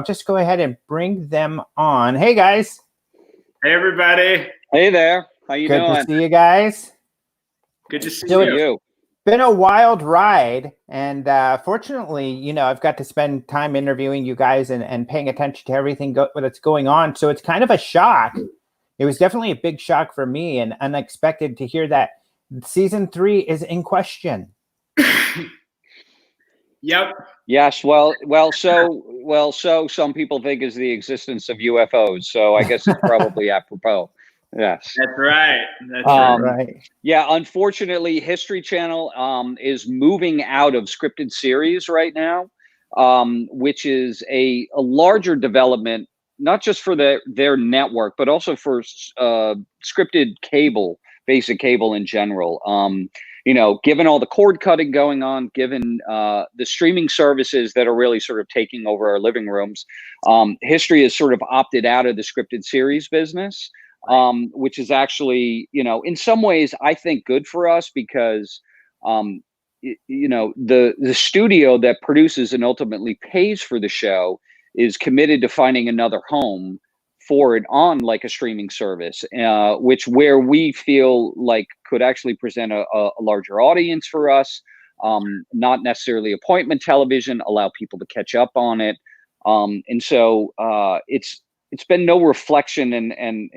I'll just go ahead and bring them on. Hey, guys. Hey, everybody. Hey there. How you doing? Good to see you guys. Good to see you. Been a wild ride, and fortunately, I've got to spend time interviewing you guys and paying attention to everything that's going on. So it's kind of a shock. It was definitely a big shock for me and unexpected to hear that season 3 is in question. Yep. Yes. So some people think is the existence of UFOs. So I guess it's probably apropos. Yes. That's right. Right. Yeah. Unfortunately, History Channel is moving out of scripted series right now, which is a larger development, not just for their network, but also for scripted cable, basic cable in general. Given all the cord cutting going on, given the streaming services that are really sort of taking over our living rooms, History has sort of opted out of the scripted series business, which is actually, in some ways, I think good for us because, the studio that produces and ultimately pays for the show is committed to finding another home for it on like a streaming service, where we feel like could actually present a larger audience for us, not necessarily appointment television, allow people to catch up on it. And so it's been no reflection, and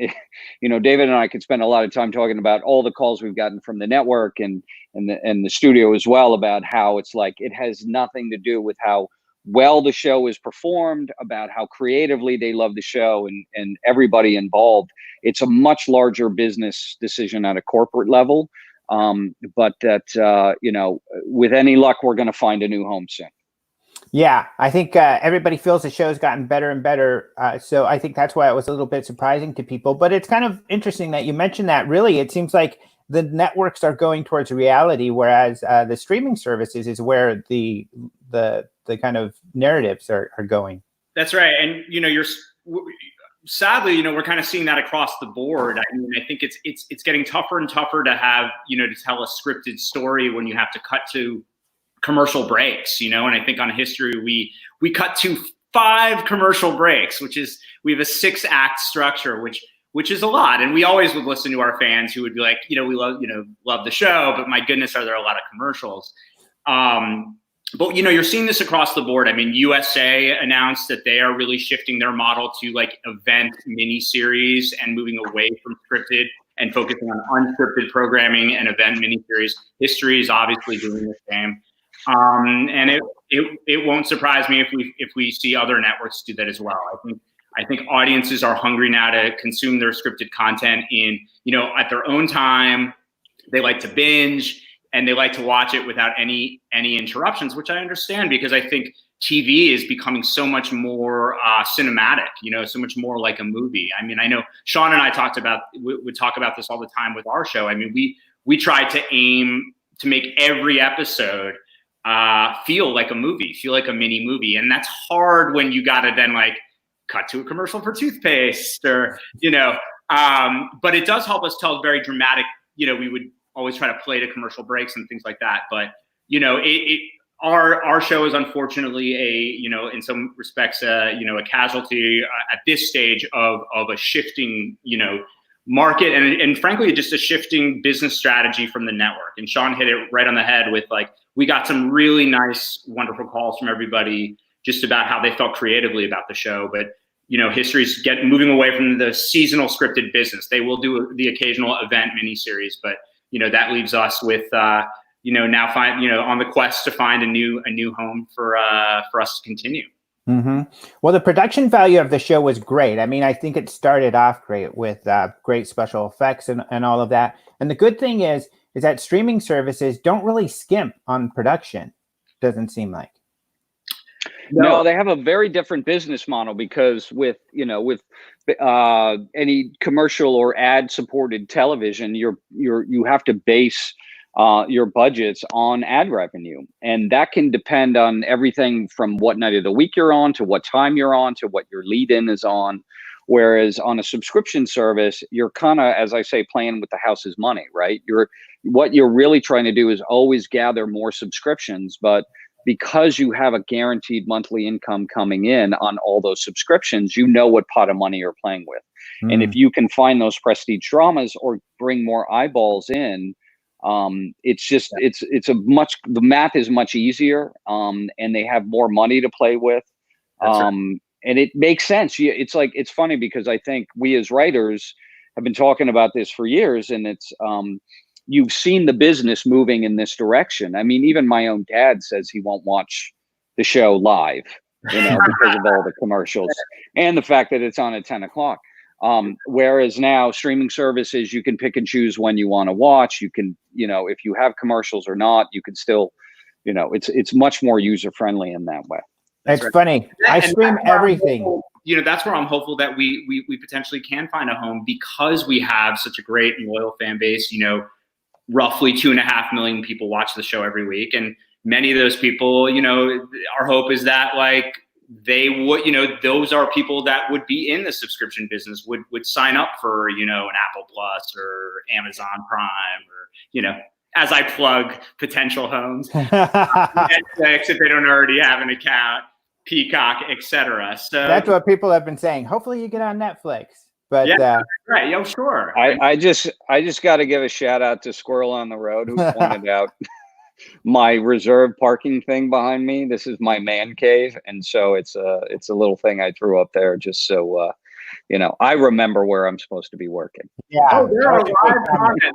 David and I could spend a lot of time talking about all the calls we've gotten from the network and the studio as well about how it's like it has nothing to do with how well the show is performed, about how creatively they love the show and everybody involved. It's a much larger business decision at a corporate level. But that, with any luck, we're going to find a new home soon. Yeah, I think everybody feels the show's gotten better and better. So I think that's why it was a little bit surprising to people. But it's kind of interesting that you mentioned that. Really, it seems like the networks are going towards reality, whereas the streaming services is where the kind of narratives are going. That's right. And, sadly, we're kind of seeing that across the board. I mean, I think it's getting tougher and tougher to have, to tell a scripted story when you have to cut to commercial breaks, and I think on History, we cut to 5 commercial breaks, we have a 6-act structure, which is a lot. And we always would listen to our fans who would be like, we love the show, but my goodness, are there a lot of commercials? But, you're seeing this across the board. I mean, USA announced that they are really shifting their model to like event miniseries and moving away from scripted and focusing on unscripted programming and event miniseries. History is obviously doing the same. And it won't surprise me if we see other networks do that as well. I think audiences are hungry now to consume their scripted content at their own time. They like to binge and they like to watch it without any interruptions, which I understand because I think TV is becoming so much more cinematic, so much more like a movie. I mean, I know Sean and I would talk about this all the time with our show. I mean, we try to aim to make every episode feel like a movie, feel like a mini movie. And that's hard when you got to then like cut to a commercial for toothpaste or, but it does help us tell very dramatic, we would always try to play to commercial breaks and things like that. But, our show is unfortunately in some respects, a casualty at this stage of a shifting, market and frankly, just a shifting business strategy from the network. And Sean hit it right on the head with like, we got some really nice, wonderful calls from everybody just about how they felt creatively about the show. But, History's moving away from the seasonal scripted business. They will do the occasional event miniseries, but, that leaves us with, now on the quest to find a new home for us to continue. Mm-hmm. Well, the production value of the show was great. I mean, I think it started off great with great special effects and all of that. And the good thing is that streaming services don't really skimp on production. Doesn't seem like. No, they have a very different business model because with any commercial or ad supported television, you have to base your budgets on ad revenue. And that can depend on everything from what night of the week you're on, to what time you're on, to what your lead in is on. Whereas on a subscription service, you're kind of, as I say, playing with the house's money, right? What you're really trying to do is always gather more subscriptions, but because you have a guaranteed monthly income coming in on all those subscriptions, you know what pot of money you're playing with. And if you can find those prestige dramas or bring more eyeballs in, it's just, the math is much easier, and they have more money to play with. And it makes sense. It's funny because I think we as writers have been talking about this for years, and you've seen the business moving in this direction. I mean, even my own dad says he won't watch the show live, because of all the commercials and the fact that it's on at 10 o'clock. Whereas now streaming services, you can pick and choose when you want to watch. You can, if you have commercials or not, you can still, it's much more user-friendly in that way. It's funny. I stream everything. That's where I'm hopeful that we potentially can find a home, because we have such a great and loyal fan base. Roughly 2.5 million people watch the show every week. And many of those people, our hope is that like they would, those are people that would be in the subscription business, would sign up for, an Apple Plus or Amazon Prime, or, as I plug potential homes, Netflix, if they don't already have an account, Peacock, etc. So that's what people have been saying. Hopefully you get on Netflix. But right, yo, sure. I just got to give a shout out to Squirrel on the Road, who pointed out my reserve parking thing behind me. This is my man cave, and so it's a little thing I threw up there just so I remember where I'm supposed to be working. Yeah. Oh, there are live comments.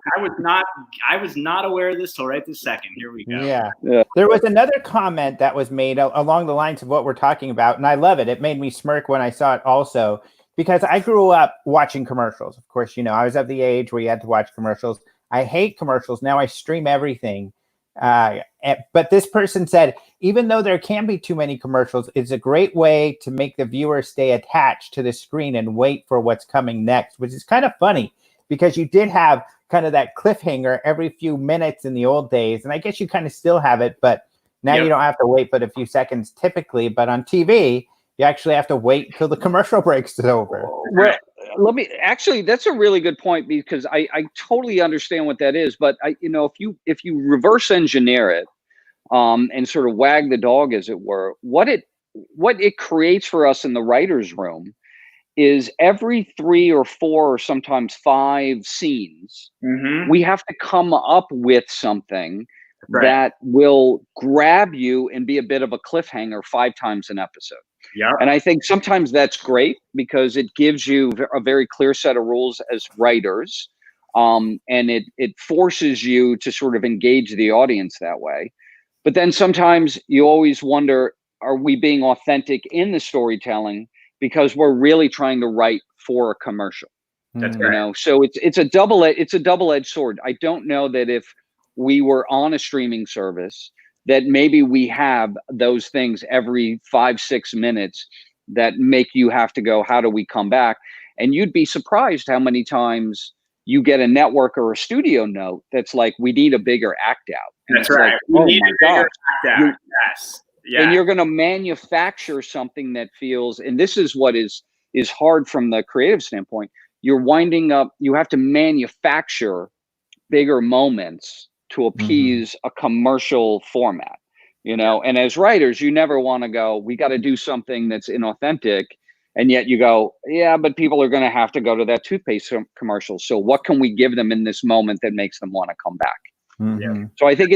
I was not aware of this till right this second. Here we go. Yeah. There was another comment that was made along the lines of what we're talking about, and I love it. It made me smirk when I saw it also, because I grew up watching commercials. Of course, I was of the age where you had to watch commercials. I hate commercials. Now I stream everything. But this person said, even though there can be too many commercials, it's a great way to make the viewer stay attached to the screen and wait for what's coming next, which is kind of funny, because you did have kind of that cliffhanger every few minutes in the old days. And I guess you kind of still have it, but now you don't have to wait but a few seconds typically. But on TV, you actually have to wait till the commercial breaks is over. Well, that's a really good point, because I totally understand what that is. But if you reverse engineer it, and sort of wag the dog, as it were, what it creates for us in the writer's room is every 3 or 4 or sometimes 5 scenes, we have to come up with something that will grab you and be a bit of a cliffhanger 5 times an episode. Yeah. And I think sometimes that's great, because it gives you a very clear set of rules as writers. And it forces you to sort of engage the audience that way. But then sometimes you always wonder, are we being authentic in the storytelling because we're really trying to write for a commercial? That's right. So it's a double-edged sword. I don't know that if we were on a streaming service, that maybe we have those things every 5-6 minutes that make you have to go, how do we come back? And you'd be surprised how many times you get a network or a studio note that's like, we need a bigger act out. And that's right. Like, oh my God. Yes. Yeah. And you're going to manufacture something that feels, and this is what is hard from the creative standpoint. You're winding up, you have to manufacture bigger moments to appease a commercial format, and as writers, you never want to go, we got to do something that's inauthentic. And yet you go, yeah, but people are going to have to go to that toothpaste commercial. So what can we give them in this moment that makes them want to come back? Yeah. So I think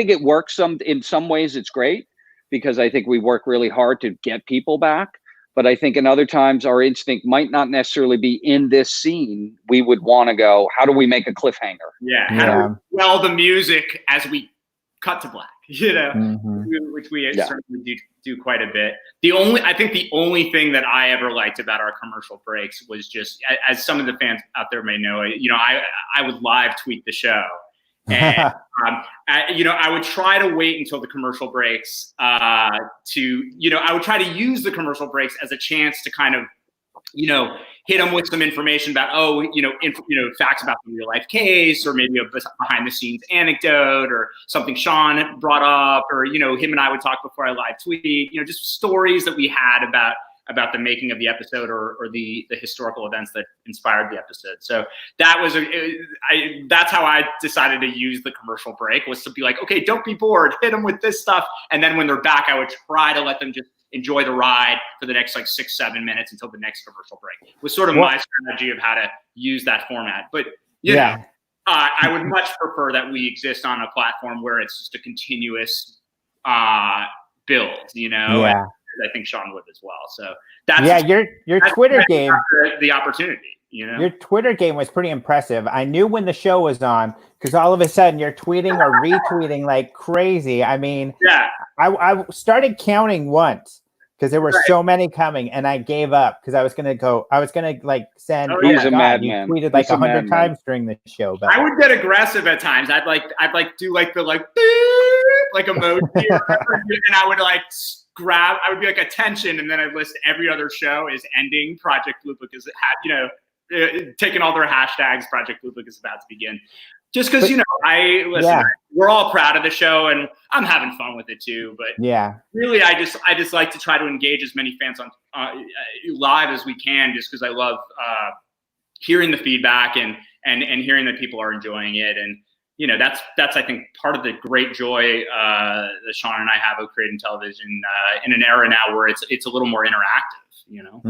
it works in some ways. It's great, because I think we work really hard to get people back. But I think in other times our instinct might not necessarily be in this scene. We would want to go, how do we make a cliffhanger? Yeah. How do we swell the music as we cut to black, which we certainly do quite a bit. I think the only thing that I ever liked about our commercial breaks was just, as some of the fans out there may know, I would live tweet the show. And I would try to wait until the commercial breaks I would try to use the commercial breaks as a chance to kind of hit them with some information about facts about the real life case, or maybe a behind the scenes anecdote, or something Sean brought up, or him and I would talk before I live tweet, just stories that we had about about the making of the episode or the historical events that inspired the episode. So that was that's how I decided to use the commercial break, was to be like, okay, don't be bored, hit them with this stuff. And then when they're back, I would try to let them just enjoy the ride for the next like 6-7 minutes until the next commercial break. It was sort of my strategy of how to use that format. But you know, I would much prefer that we exist on a platform where it's just a continuous build, you know. Yeah. I think Sean would as well. So that's your Twitter game, the opportunity, you know. Your Twitter game was pretty impressive. I knew when the show was on because all of a sudden you're tweeting or retweeting like crazy. I mean, I started counting once because there were so many coming, and I gave up because I was gonna like send. He's a madman. You tweeted like 100 times during the show. But I would get aggressive at times. I'd do like the like emoji, and I would like grab. I would be like attention, and then I'd list every other show is ending. Project Blue Book is taking all their hashtags. Project Blue Book is about to begin. Just because, you know, we're all proud of the show and I'm having fun with it too. But really, I just like to try to engage as many fans on live as we can, just because I love hearing the feedback and hearing that people are enjoying it. And, you know, that's I think part of the great joy that Sean and I have of creating television in an era now where it's a little more interactive. You know,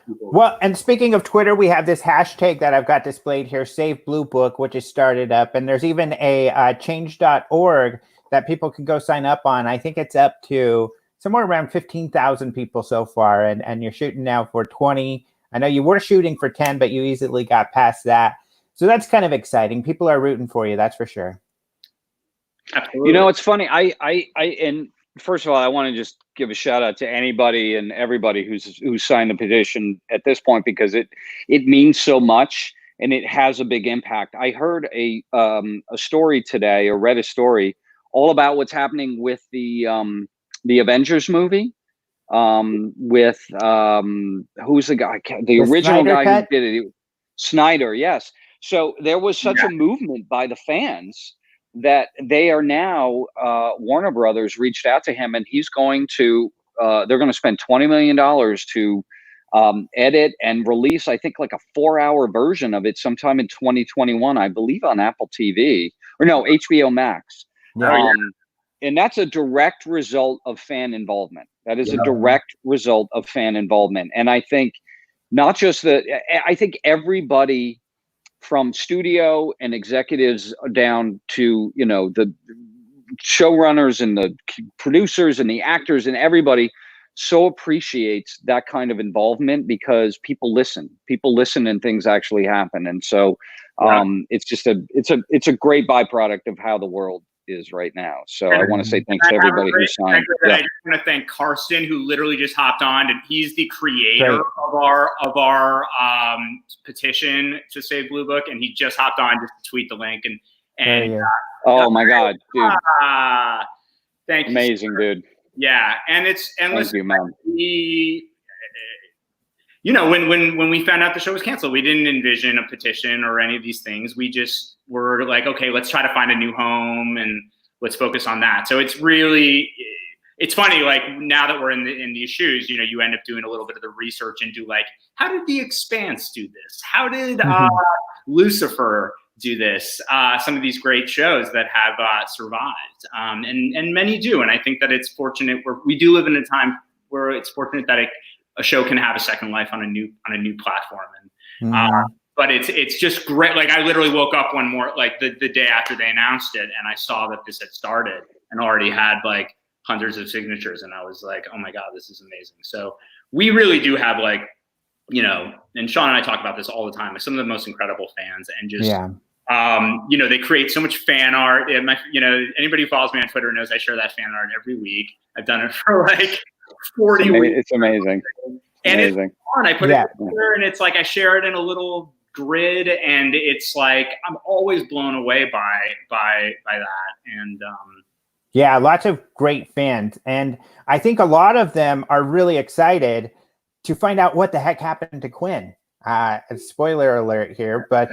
well, and speaking of Twitter, we have this hashtag that I've got displayed here, Save Blue Book, which is started up, and there's even a change.org that people can go sign up on. I think it's up to somewhere around 15,000 people so far, and you're shooting now for 20. I know you were shooting for 10, but you easily got past that. So that's kind of exciting. People are rooting for you, that's for sure. Absolutely. You know, it's funny. And first of all, I want to just give a shout out to anybody and everybody who's signed the petition at this point, because it means so much and it has a big impact. I heard a story today, or read a story all about what's happening with the Avengers movie. With who's the guy? The original Snyder guy cut? who did it, Snyder. Yes. So there was such a movement by the fans that they are now, Warner Brothers reached out to him, and he's going to, they're going to spend $20 million to edit and release, I think, like a 4-hour version of it sometime in 2021, I believe, on Apple TV, or no, HBO Max. And that's a direct result of fan involvement. That is a direct result of fan involvement. And I think not just I think everybody from studio and executives down to, you know, the showrunners and the producers and the actors and everybody so appreciates that kind of involvement, because people listen and things actually happen. And so it's just it's a great byproduct of how the world is right now. So I want to say thanks to everybody who signed. I just want to thank Karsten, who literally just hopped on, and he's the creator of our petition to save Blue Book, and he just hopped on just to tweet the link and oh my God, dude! Thank you, amazing, dude. Yeah, and thank you, man. You know, when we found out the show was canceled, we didn't envision a petition or any of these things. We just were like, okay, let's try to find a new home and let's focus on that. So it's funny, like now that we're in these shoes, you know, you end up doing a little bit of the research into like, how did The Expanse do this? How did Lucifer do this? Some of these great shows that have survived, and many do. And I think that it's fortunate we do live in a time where it's fortunate that a show can have a second life on a new platform. And but it's just great. Like I literally woke up the day after they announced it, and I saw that this had started and already had like hundreds of signatures, and I was like, oh my God, this is amazing. So we really do have, like, you know, and Sean and I talk about this all the time, some of the most incredible fans, and just you know, they create so much fan art. You know, anybody who follows me on Twitter knows I share that fan art every week. I've done it for like 40 weeks. It's amazing. It's fun. I put it there, and it's like I share it in a little grid, and it's like I'm always blown away by that. And yeah, lots of great fans, and I think a lot of them are really excited to find out what the heck happened to Quinn. Spoiler alert here, but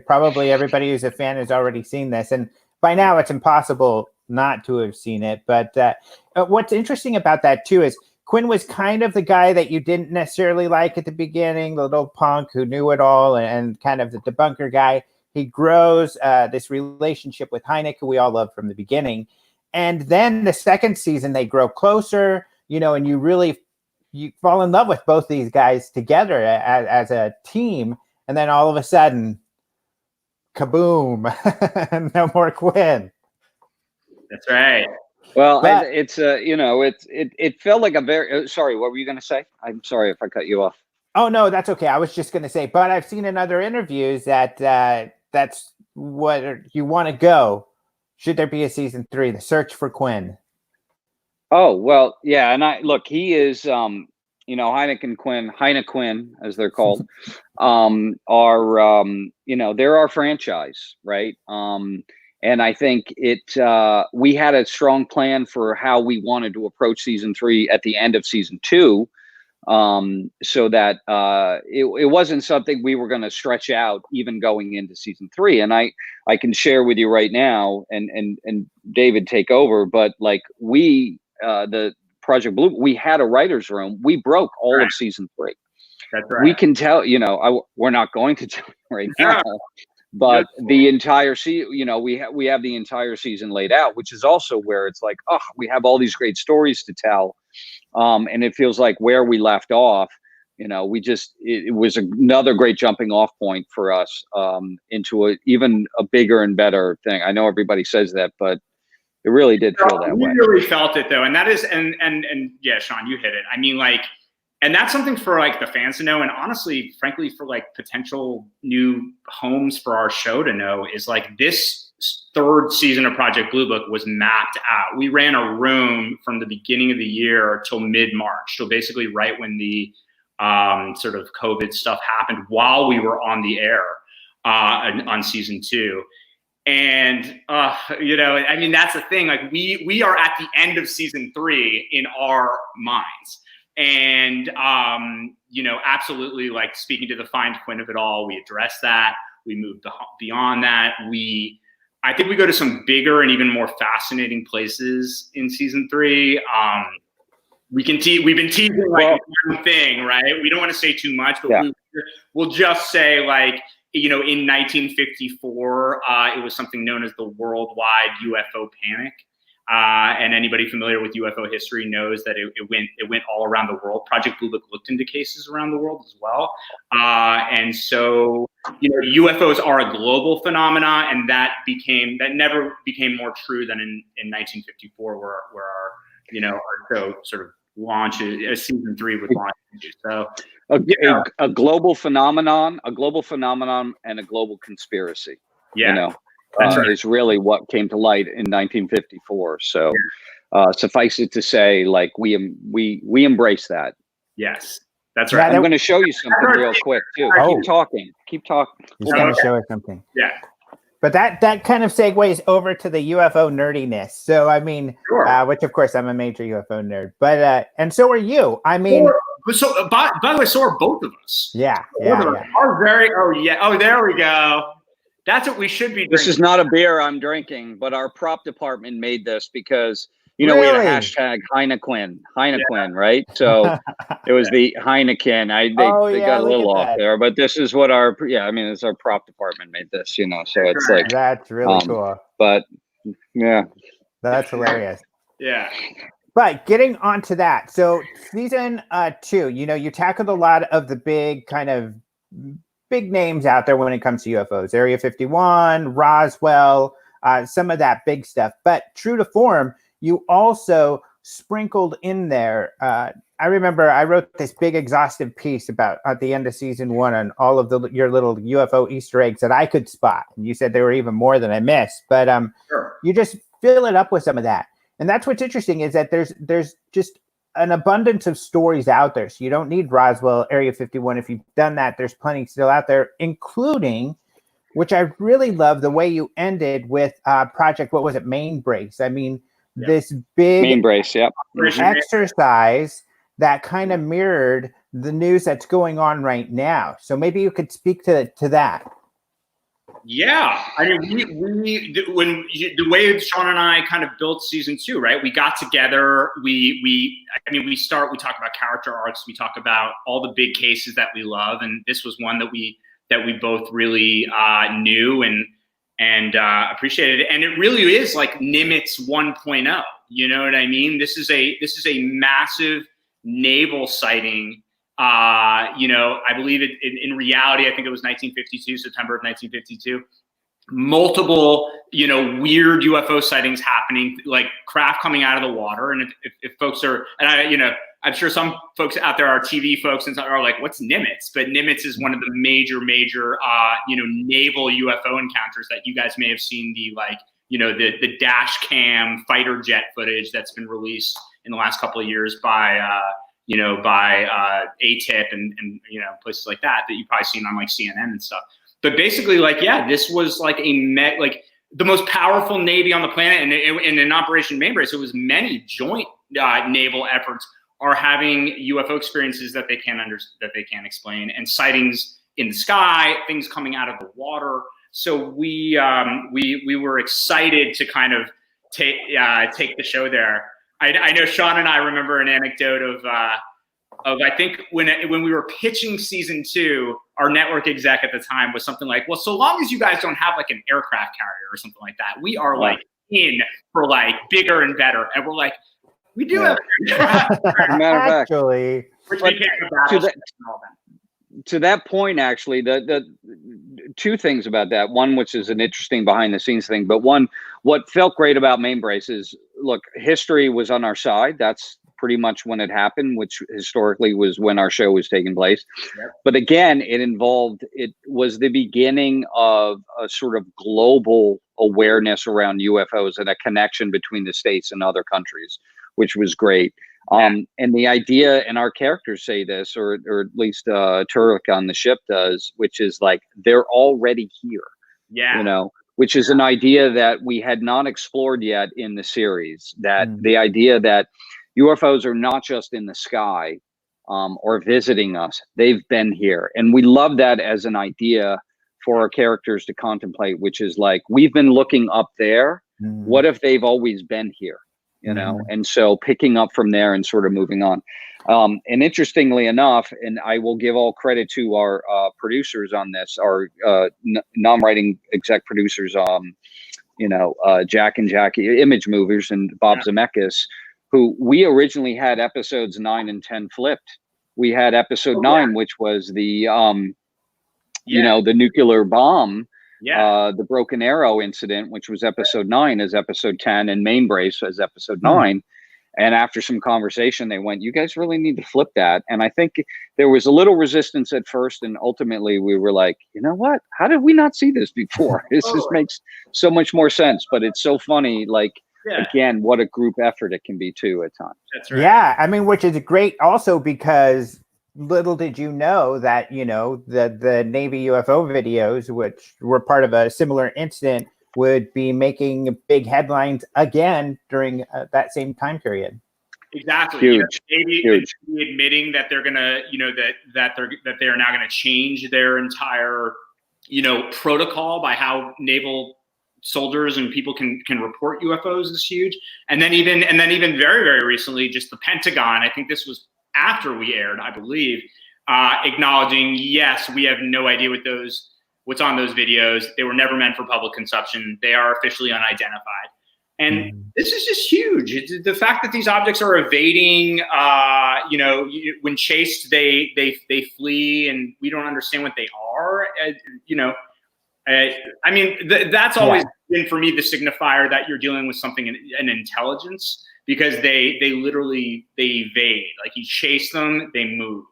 probably everybody who's a fan has already seen this, and by now it's impossible not to have seen it. But what's interesting about that too is Quinn was kind of the guy that you didn't necessarily like at the beginning, the little punk who knew it all and kind of the debunker guy. He grows this relationship with Hynek, who we all loved from the beginning. And then the second season, they grow closer, and you fall in love with both these guys together as a team. And then all of a sudden, kaboom, no more Quinn. That's right. Well, it felt like a very, sorry, what were you going to say? I'm sorry if I cut you off. Oh, no, that's okay. I was just going to say, but I've seen in other interviews that that's what you want to go. Should there be a season 3, the search for Quinn? Oh, well, yeah. And he is, Heineken Quinn, as they're called, they're our franchise, right? And I think we had a strong plan for how we wanted to approach season 3 at the end of season 2. So that it wasn't something we were going to stretch out even going into season 3. And I can share with you right now, and David take over, but like the Project Blue, we had a writer's room. We broke all of season 3. That's right. We can tell, we're not going to tell you right now, but the entire season, we have the entire season laid out, which is also where it's like, we have all these great stories to tell. And it feels like where we left off, it was another great jumping off point for us into even a bigger and better thing. I know everybody says that, but it really did feel that way. We really felt it though. And that is, and yeah, Sean, you hit it. I mean, like, and that's something for like the fans to know. And honestly, frankly, for like potential new homes for our show to know is like this third season of Project Blue Book was mapped out. We ran a room from the beginning of the year till mid-March. So basically right when the sort of COVID stuff happened while we were on the air on season 2. And, I mean, that's the thing. Like we are at the end of season 3 in our minds. And, absolutely, like speaking to the Find Quinn of it all, we addressed that. We moved beyond that. I think we go to some bigger and even more fascinating places in season 3. We've been teasing like one thing, right? We don't want to say too much, but we'll just say like, in 1954, it was something known as the worldwide UFO panic. And anybody familiar with UFO history knows that it went all around the world. Project Blue Book looked into cases around the world as well. And so, UFOs are a global phenomena, and that never became more true than in 1954, where our show sort of launches, season 3 would launch. So a global phenomenon, and a global conspiracy. Yeah. Is really what came to light in 1954. So suffice it to say, like we embrace that. Yes, that's right. I'm going to show you something real quick too. Keep talking. He's going to show us something. Yeah. But that kind of segues over to the UFO nerdiness. So, I mean, which of course I'm a major UFO nerd, but, and so are you. I mean, by the way, so are both of us. Yeah. There we go. That's what we should be drinking. This is not a beer I'm drinking, but our prop department made this because, we had a hashtag Heineken, right? So it was the Heineken. They got a little off there, but this is what it's our prop department made this, so it's like. That's really cool. But yeah. That's hilarious. Yeah. But getting onto that. So season 2, you tackled a lot of the big names out there when it comes to UFOs, Area 51, Roswell, some of that big stuff. But true to form, you also sprinkled in there. I remember I wrote this big exhaustive piece about at the end of season 1 on all of your little UFO Easter eggs that I could spot. And you said there were even more than I missed, but you just fill it up with some of that. And that's what's interesting is that there's just an abundance of stories out there. So you don't need Roswell, Area 51. If you've done that, there's plenty still out there, including, which I really love, the way you ended with Project, what was it, Main Brace? I mean, this big Main Brace, exercise that kind of mirrored the news that's going on right now. So maybe you could speak to that. Yeah, I mean, the way Sean and I kind of built season 2, right? We got together. We talk about character arcs. We talk about all the big cases that we love, and this was one that we both really knew and appreciated. And it really is like Nimitz 1.0. You know what I mean? This is a massive naval sighting. I believe in reality, I think it was 1952, September of 1952. Multiple, weird UFO sightings happening, like craft coming out of the water. And if folks are, and I'm sure some folks out there are TV folks and are like, what's Nimitz? But Nimitz is one of the major, naval UFO encounters that you guys may have seen the dash cam fighter jet footage that's been released in the last couple of years by ATIP and places like that you've probably seen on like CNN and stuff. But basically, this was like the most powerful Navy on the planet, and in Operation Mainbrace, it was many joint naval efforts are having UFO experiences that they can't explain, and sightings in the sky, things coming out of the water. So we were excited to kind of take the show there. I know Sean and I remember an anecdote of I think when we were pitching season 2, our network exec at the time was something like, well, so long as you guys don't have like an aircraft carrier or something like that, we are like in for like bigger and better. And we're like, we do have an aircraft carrier. Matter of fact, Actually, to that point, actually, the two things about that. One, which is an interesting behind the scenes thing, but one, what felt great about Mainbrace is, look, history was on our side. That's pretty much when it happened, which historically was when our show was taking place. Yep. But again, it was the beginning of a sort of global awareness around UFOs and a connection between the States and other countries, which was great. And the idea, and our characters say this, or at least Turek on the ship does, which is like, they're already here. Yeah. Which is an idea that we had not explored yet in the series, that the idea that UFOs are not just in the sky or visiting us, they've been here. And we love that as an idea for our characters to contemplate, which is like, we've been looking up there. What if they've always been here? And so picking up from there and sort of moving on. And interestingly enough, and I will give all credit to our producers on this, our non-writing exec producers, Jack and Jackie, Image Movers, and Bob Zemeckis, who we originally had episodes 9 and 10 flipped. We had episode 9, which was the, the nuclear bomb. The Broken Arrow incident, which was episode 9, as episode 10, and Mainbrace as episode 9. And after some conversation, they went, you guys really need to flip that. And I think there was a little resistance at first. And ultimately we were like, you know what? How did we not see this before? This just makes so much more sense. But it's so funny, again, what a group effort it can be too at times. That's right. Yeah. I mean, which is great also because little did you know that, the Navy UFO videos, which were part of a similar incident, would be making big headlines again during that same time period. Exactly. Huge. Huge. Admitting that they're gonna, that they are now gonna change their entire, protocol by how naval soldiers and people can report UFOs is huge. And then even very, very recently, just the Pentagon, I think this was after we aired, I believe, acknowledging, yes, we have no idea what's on those videos. They were never meant for public consumption. They are officially unidentified. And this is just huge. It's the fact that these objects are evading, when chased, they flee, and we don't understand what they are. That's always been for me the signifier that you're dealing with something, an intelligence, because they evade. Like, you chase them, they move,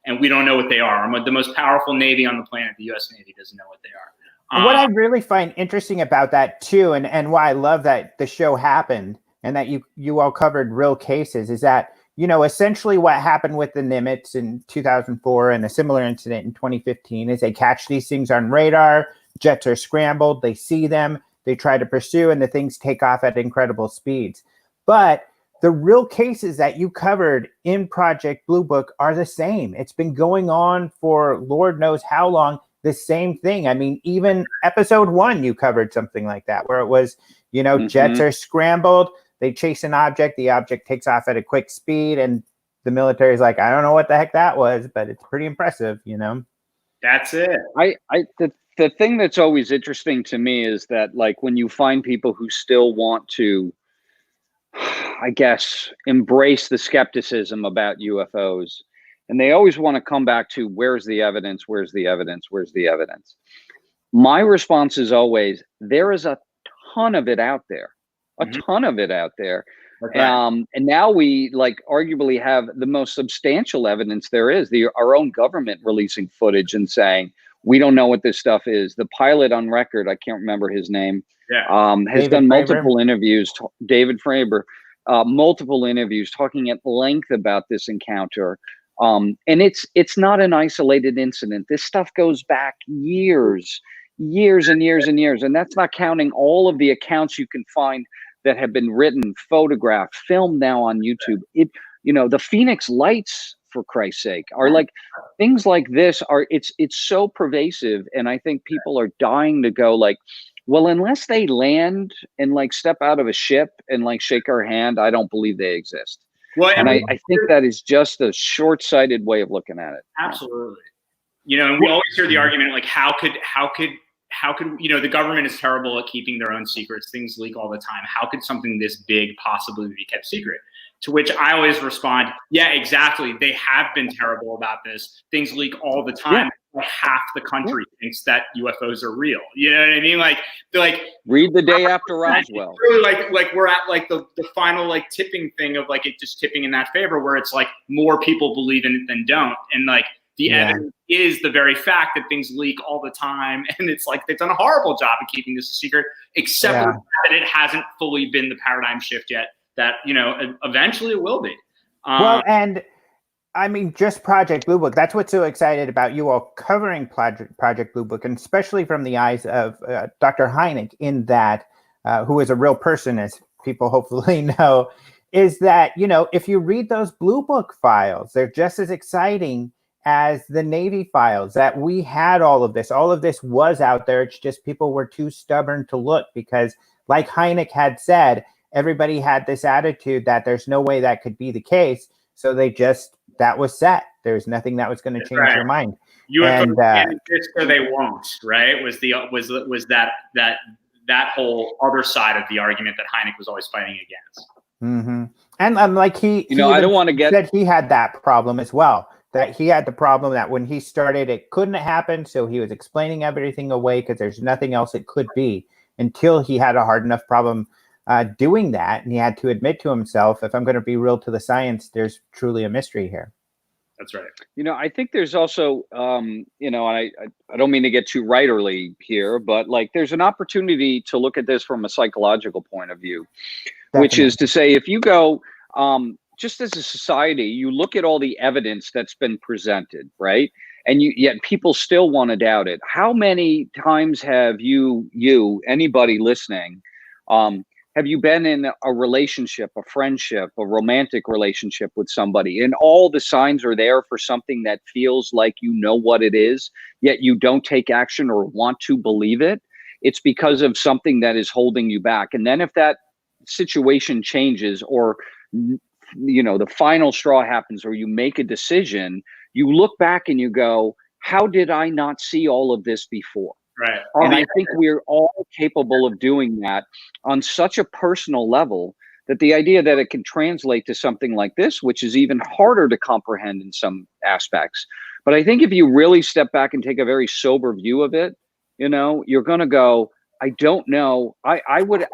and we don't know what they are. The most powerful Navy on the planet, the U.S. Navy, doesn't know what they are. What I really find interesting about that too, and why I love that the show happened and that you all covered real cases, is that, essentially what happened with the Nimitz in 2004 and a similar incident in 2015 is they catch these things on radar, jets are scrambled, they see them, they try to pursue, and the things take off at incredible speeds. But the real cases that you covered in Project Blue Book are the same. It's been going on for Lord knows how long. the same thing. I mean, even episode 1, you covered something like that, where it was, jets are scrambled, they chase an object, the object takes off at a quick speed, and the military is like, I don't know what the heck that was, but it's pretty impressive, That's it. The thing that's always interesting to me is that, like, when you find people who still want to, I guess, embrace the skepticism about UFOs, and they always want to come back to, where's the evidence? Where's the evidence? Where's the evidence? My response is always, there is a ton of it out there, a ton of it out there. Okay. And now we, like, arguably have the most substantial evidence there is, our own government releasing footage and saying, we don't know what this stuff is. The pilot on record, I can't remember his name, has David done Fravor. multiple interviews, David Fravor, multiple interviews talking at length about this encounter. And it's not an isolated incident. This stuff goes back years and years and years. And that's not counting all of the accounts you can find that have been written, photographed, filmed now on YouTube. The Phoenix Lights, for Christ's sake, are like, things like this are, it's so pervasive. And I think people are dying to go, like, well, unless they land and, like, step out of a ship and, like, shake our hand, I don't believe they exist. Well, and I think that is just a short-sighted way of looking at it. Absolutely. And we always hear the argument, like, how could the government is terrible at keeping their own secrets. Things leak all the time. How could something this big possibly be kept secret? To which I always respond, yeah, exactly. They have been terrible about this. Things leak all the time. Yeah. Half the country thinks that UFOs are real. You know what I mean? Like, they're like, read The Day After Roswell. Really, like we're at, like, the final, like, tipping thing of, like, it just tipping in that favor, where it's like more people believe in it than don't. And, like, the evidence is the very fact that things leak all the time. And it's like, they've done a horrible job of keeping this a secret, except for that it hasn't fully been the paradigm shift yet that, eventually it will be. Well, and I mean, just Project Blue Book. That's what's so excited about you all covering Project Blue Book, and especially from the eyes of Dr. Hynek, in that, who is a real person, as people hopefully know, is that, if you read those Blue Book files, they're just as exciting as the Navy files, that we had all of this. All of this was out there. It's just people were too stubborn to look, because, like Hynek had said, everybody had this attitude that there's no way that could be the case. So that was set. There's nothing that was going to change their mind. UFOs exist or they won't, right? Was that whole other side of the argument that Hynek was always fighting against. Mm-hmm. And like he I don't want to get said he had that problem as well. That he had the problem that when he started, it couldn't happen. So he was explaining everything away because there's nothing else it could be, until he had a hard enough problem doing that. And he had to admit to himself, if I'm going to be real to the science, there's truly a mystery here. That's right. I think there's also, and I don't mean to get too writerly here, but, like, there's an opportunity to look at this from a psychological point of view, which is to say, if you go, just as a society, you look at all the evidence that's been presented, right? And yet people still want to doubt it. How many times have anybody listening, have you been in a relationship, a friendship, a romantic relationship with somebody, and all the signs are there for something that feels like you know what it is, yet you don't take action or want to believe it? It's because of something that is holding you back. And then if that situation changes, or the final straw happens, or you make a decision, you look back and you go, how did I not see all of this before? Right. And I think we're all capable of doing that on such a personal level, that the idea that it can translate to something like this, which is even harder to comprehend in some aspects. But I think if you really step back and take a very sober view of it, you're going to go, I don't know. I would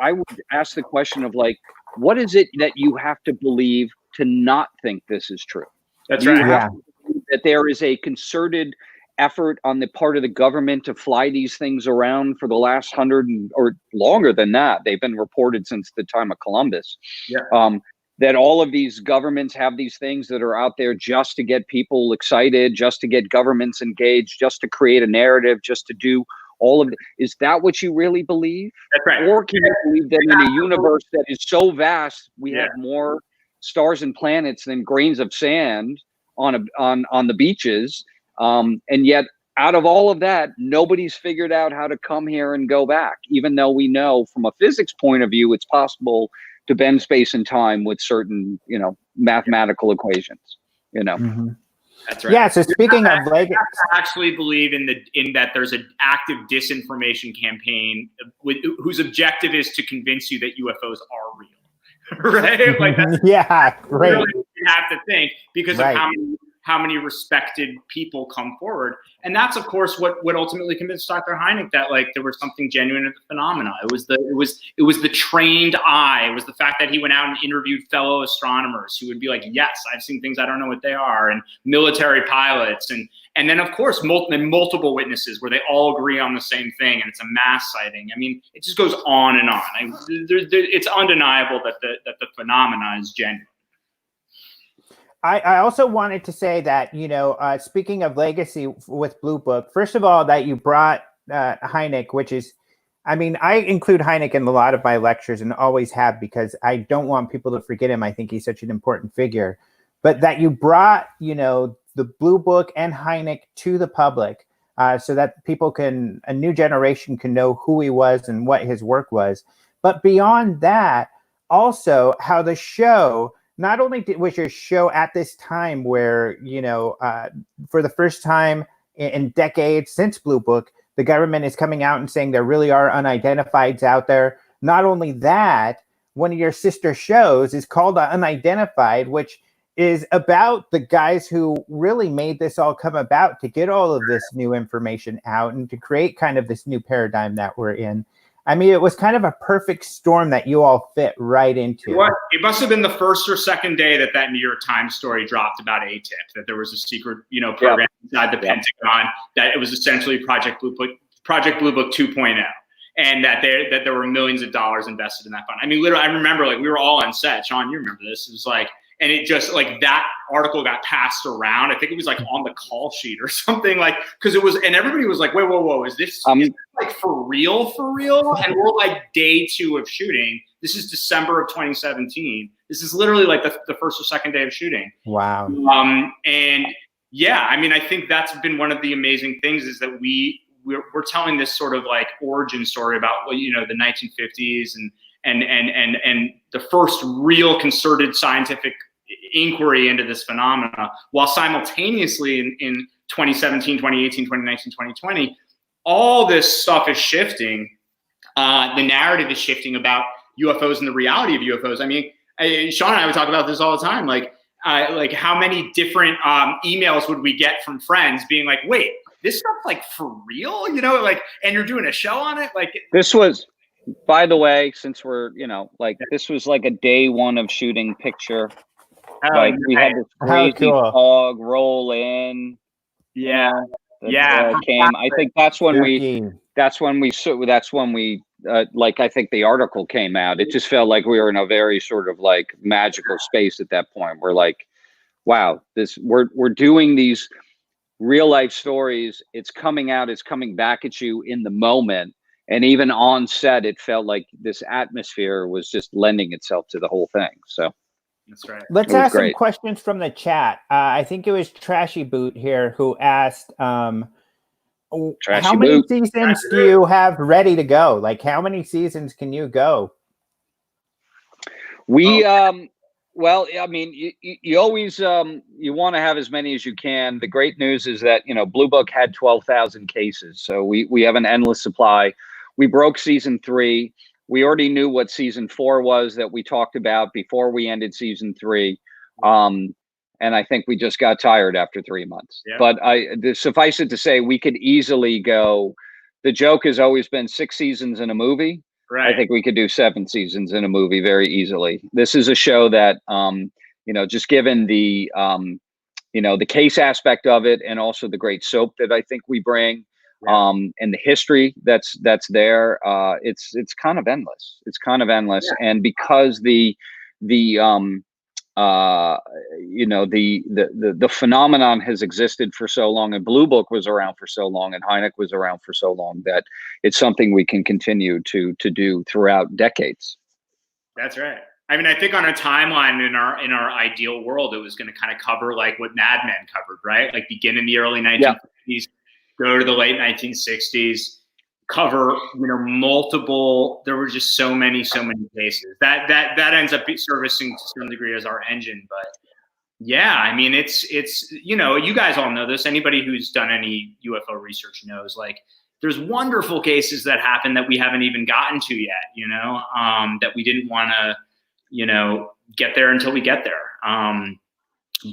ask the question of, like, what is it that you have to believe to not think this is true? That's right. You have to believe that there is a concerted effort on the part of the government to fly these things around for the last 100 or longer than that. They've been reported since the time of Columbus. Yeah. That all of these governments have these things that are out there just to get people excited, just to get governments engaged, just to create a narrative, just to do all of it. Is that what you really believe? That's right. Or can you believe that in a universe that is so vast, we have more stars and planets than grains of sand on the beaches, and yet out of all of that, nobody's figured out how to come here and go back, even though we know from a physics point of view, it's possible to bend space and time with certain, mathematical equations, Mm-hmm. That's right. Yeah. So speaking of legacy, I actually believe in that there's an active disinformation campaign whose objective is to convince you that UFOs are real, right? Like that's yeah, great. really what you have to think because Right. of how many respected people come forward. And that's of course what ultimately convinced Dr. Hynek that like there was something genuine in the phenomena. It was the trained eye. It was the fact that he went out and interviewed fellow astronomers who would be like, yes, I've seen things, I don't know what they are, and military pilots, and then of course multiple witnesses where they all agree on the same thing and it's a mass sighting. I mean, it just goes on and on. It's undeniable that the phenomena is genuine. I also wanted to say that, speaking of legacy with Blue Book, first of all, that you brought Hynek, which is, I mean, I include Hynek in a lot of my lectures and always have because I don't want people to forget him. I think he's such an important figure. But that you brought, the Blue Book and Hynek to the public so that a new generation can know who he was and what his work was. But beyond that, also how the show, not only was your show at this time where, for the first time in decades since Blue Book, the government is coming out and saying there really are unidentifieds out there. Not only that, one of your sister shows is called Unidentified, which is about the guys who really made this all come about to get all of this new information out and to create kind of this new paradigm that we're in. I mean, it was kind of a perfect storm that you all fit right into. It must have been the first or second day that New York Times story dropped about ATIP, that there was a secret, program inside the Pentagon, that it was essentially Project Blue Book 2.0, and that there were millions of dollars invested in that fund. I mean, literally, I remember we were all on set. Sean, you remember this? It was and it just that article got passed around. I think it was on the call sheet or something, because it was, and everybody was like, whoa, is this for real? And we're day 2 of shooting. This is December of 2017. This is literally the first or second day of shooting. Wow. And yeah, I mean, I think that's been one of the amazing things is that we're telling this sort of origin story about, the 1950s and the first real concerted scientific inquiry into this phenomena, while simultaneously in 2017, 2018, 2019, 2020, all this stuff is shifting. The narrative is shifting about UFOs and the reality of UFOs. I mean, Sean and I would talk about this all the time. How many different emails would we get from friends being like, wait, this stuff's for real? And you're doing a show on it? This was, by the way, since we're, this was a day 1 of shooting picture. We had this crazy fog roll in. Yeah. Came. I think that's when we I think the article came out. It just felt like we were in a very sort of magical space at that point. We're wow, we're doing these real life stories. It's coming out, it's coming back at you in the moment. And even on set, it felt like this atmosphere was just lending itself to the whole thing. So that's right. Let's ask some questions from the chat. I think it was Trashy Boot here who asked, how many seasons do you have ready to go? How many seasons can you go? Well, I mean, you always you want to have as many as you can. The great news is that Blue Book had 12,000 cases, so we have an endless supply. We broke season 3. We already knew what season 4 was that we talked about before we ended season 3, and I think we just got tired after 3 months. Yeah. But suffice it to say, we could easily go. The joke has always been 6 seasons in a movie. Right. I think we could do 7 seasons in a movie very easily. This is a show that, just given the, the case aspect of it, and also the great soap that I think we bring, and the history that's there, it's kind of endless. It's kind of endless, and because the phenomenon has existed for so long, and Blue Book was around for so long, and Hynek was around for so long, that it's something we can continue to do throughout decades. That's right. I mean, I think on a timeline in our ideal world, it was going to kind of cover what Mad Men covered, right? Begin in the early 1950s, go to the late 1960s, cover, multiple. There were just so many cases that ends up servicing to some degree as our engine. But yeah, I mean, it's you guys all know this. Anybody who's done any UFO research knows, like, there's wonderful cases that happen that we haven't even gotten to yet, that we didn't want to, get there until we get there.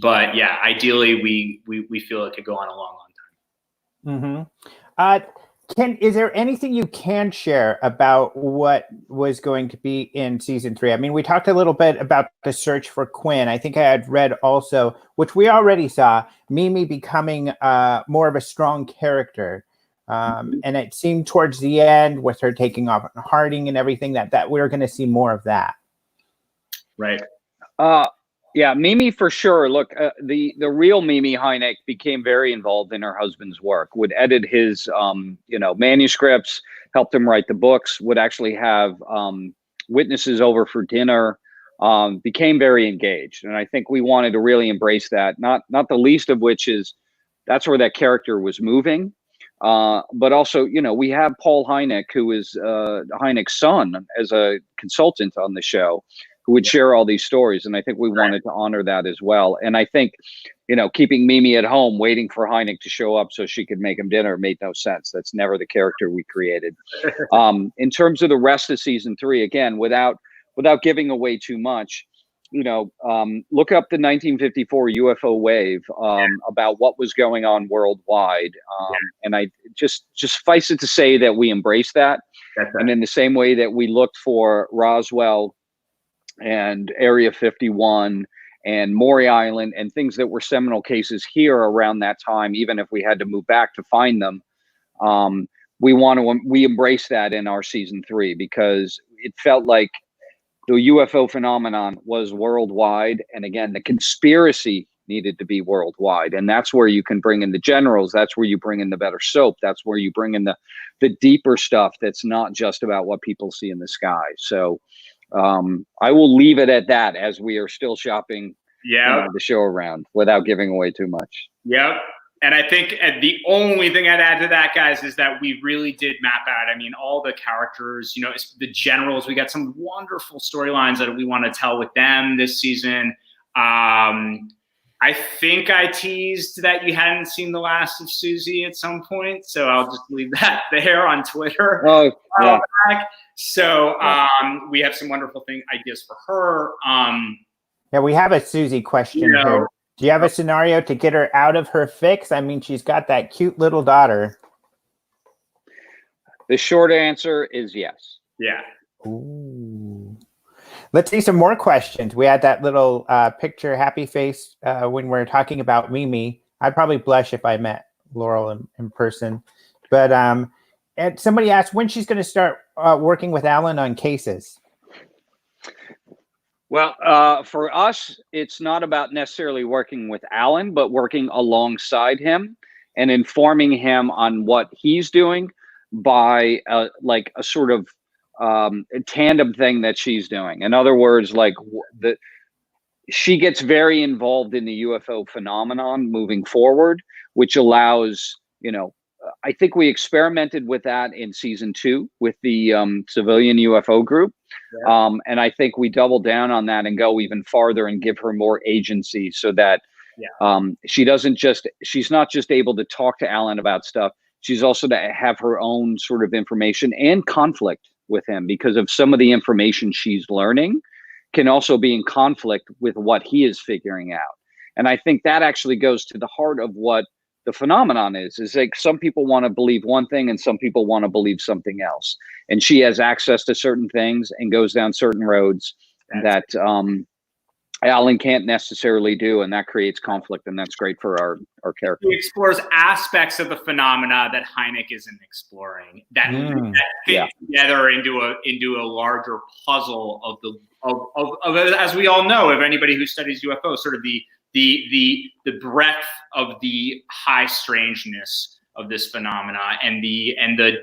But yeah, ideally we feel it could go on a long time. Mm-hmm. Is there anything you can share about what was going to be in season 3? I mean, we talked a little bit about the search for Quinn. I think I had read also, which we already saw, Mimi becoming more of a strong character. And it seemed towards the end, with her taking off on Harding and everything, that we were going to see more of that. Right. Yeah, Mimi for sure. Look, the real Mimi Hynek became very involved in her husband's work, would edit his, manuscripts, helped him write the books, would actually have witnesses over for dinner, became very engaged. And I think we wanted to really embrace that, not the least of which is that's where that character was moving. But also, we have Paul Hynek, who is Hynek's son, as a consultant on the show, who would share all these stories. And I think we wanted to honor that as well. And I think, keeping Mimi at home, waiting for Hynek to show up so she could make him dinner made no sense. That's never the character we created. In terms of the rest of season 3, again, without giving away too much, look up the 1954 UFO wave, about what was going on worldwide. And I just suffice it to say that we embrace that. That's right. And in the same way that we looked for Roswell and Area 51 and Maury Island and things that were seminal cases here around that time, even if we had to move back to find them, we embrace that in our season 3, because it felt like the UFO phenomenon was worldwide. And again, the conspiracy needed to be worldwide. And that's where you can bring in the generals. That's where you bring in the better soap. That's where you bring in the deeper stuff that's not just about what people see in the sky. So I will leave it at that, as we are still shopping the show around without giving away too much. Yep. And I think the only thing I'd add to that, guys, is that we really did map out, I mean, all the characters, the generals. We got some wonderful storylines that we want to tell with them this season. I think I teased that you hadn't seen the last of Susie at some point, so I'll just leave that there on Twitter. Oh, yeah. So we have some wonderful ideas for her. Yeah, we have a Susie question here. Do you have a scenario to get her out of her fix? I mean, she's got that cute little daughter. The short answer is yes. Yeah. Ooh. Let's see some more questions. We had that little picture, happy face, when we're talking about Mimi. I'd probably blush if I met Laurel in person. But and somebody asked when she's going to start working with Alan on cases. Well, for us, it's not about necessarily working with Alan, but working alongside him and informing him on what he's doing by like a sort of tandem thing that she's doing. In other words, like she gets very involved in the UFO phenomenon moving forward, which allows, I think we experimented with that in season 2 with the civilian UFO group. Yeah. And I think we double down on that and go even farther and give her more agency, so that she's not just able to talk to Alan about stuff. She's also to have her own sort of information and conflict with him, because of some of the information she's learning can also be in conflict with what he is figuring out. And I think that actually goes to the heart of what the phenomenon is like some people want to believe one thing and some people want to believe something else. And she has access to certain things and goes down certain roads that Alan can't necessarily do. And that creates conflict, and that's great for our character. He explores aspects of the phenomena that Hynek isn't exploring that fit together into a larger puzzle of as we all know, if anybody who studies UFO, sort of the breadth of the high strangeness of this phenomena and the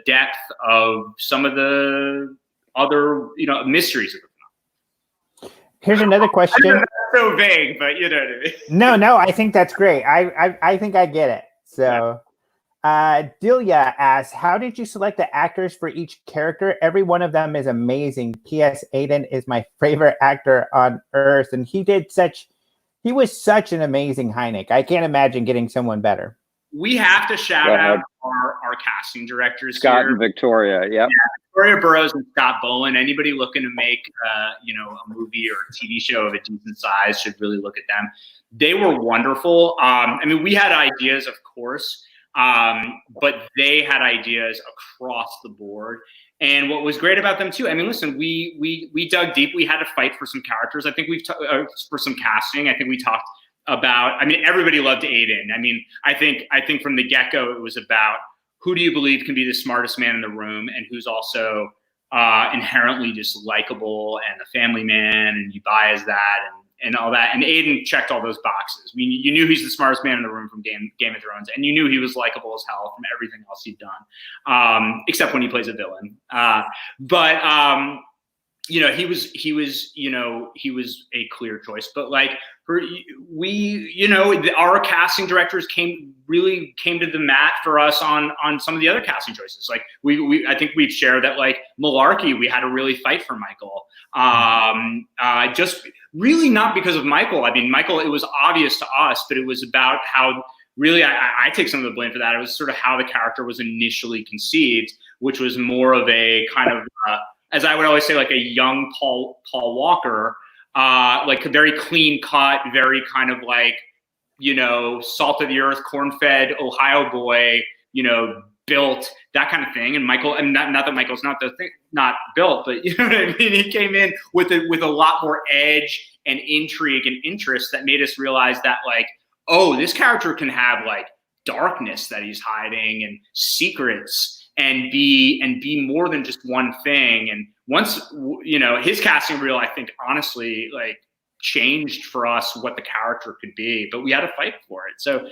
depth of some of the other mysteries of the phenomenon. Here's another question. That's so vague, but you know what I mean. No, I think that's great. I think I get it. So Delia asks, how did you select the actors for each character? Every one of them is amazing. P.S. Aiden is my favorite actor on earth, and he was such an amazing Hynek. I can't imagine getting someone better. We have to shout out our casting directors, Scott here. And Victoria. Yep. Yeah, Victoria Burrows and Scott Bowen. Anybody looking to make a movie or a TV show of a decent size should really look at them. They were wonderful. I mean, we had ideas, of course, but they had ideas across the board. And what was great about them too, I mean, listen, we dug deep. We had to fight for some characters. I think for some casting. I think we talked about. I mean, everybody loved Aiden. I mean, I think from the get-go it was about who do you believe can be the smartest man in the room and who's also inherently just likable and a family man, and you buy as that and all that. And Aiden checked all those boxes. I mean, you knew he's the smartest man in the room from Game of Thrones, and you knew he was likable as hell from everything else he'd done, except when he plays a villain. But he was a clear choice. But like our casting directors came to the mat for us on some of the other casting choices. Like I think we've shared that, like Malarkey, we had to really fight for Michael. Just really not because of Michael. I mean, Michael, it was obvious to us, but it was about how really I take some of the blame for that. It was sort of how the character was initially conceived, which was more of a kind of, as I would always say, like a young Paul Walker, like a very clean cut, very kind of like, salt of the earth, corn-fed Ohio boy, built, that kind of thing. And Michael, and not that Michael's not built, but you know what I mean? He came in with a lot more edge and intrigue and interest that made us realize that, like, oh, this character can have like darkness that he's hiding and secrets and be more than just one thing. And once, his casting reel, I think honestly, like, changed for us what the character could be, but we had to fight for it. So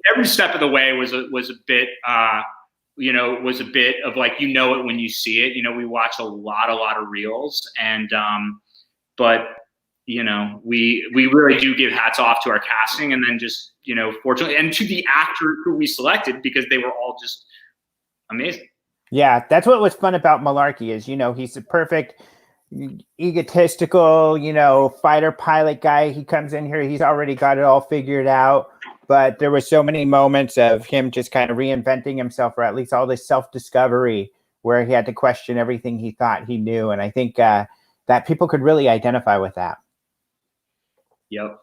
every step of the way was a bit, was a bit of like, it when you see it. We watch a lot of reels, and but we really do give hats off to our casting, and then just fortunately, and to the actor who we selected, because they were all just amazing. Yeah, that's what was fun about Malarkey is, he's the perfect egotistical, fighter pilot guy. He comes in here, he's already got it all figured out. But there were so many moments of him just kind of reinventing himself, or at least all this self-discovery, where he had to question everything he thought he knew. And I think that people could really identify with that. Yep.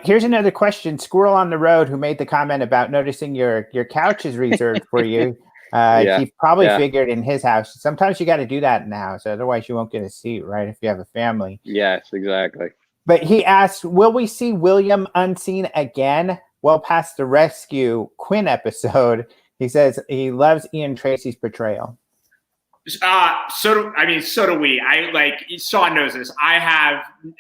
Here's another question. Squirrel on the Road, who made the comment about noticing your couch is reserved for you. He probably figured in his house. Sometimes you got to do that in the house, otherwise you won't get a seat, right? If you have a family. Yes, exactly. But he asked, will we see William unseen again? Well past the Rescue Quinn episode. He says he loves Ian Tracy's portrayal. So do we. Sean knows this.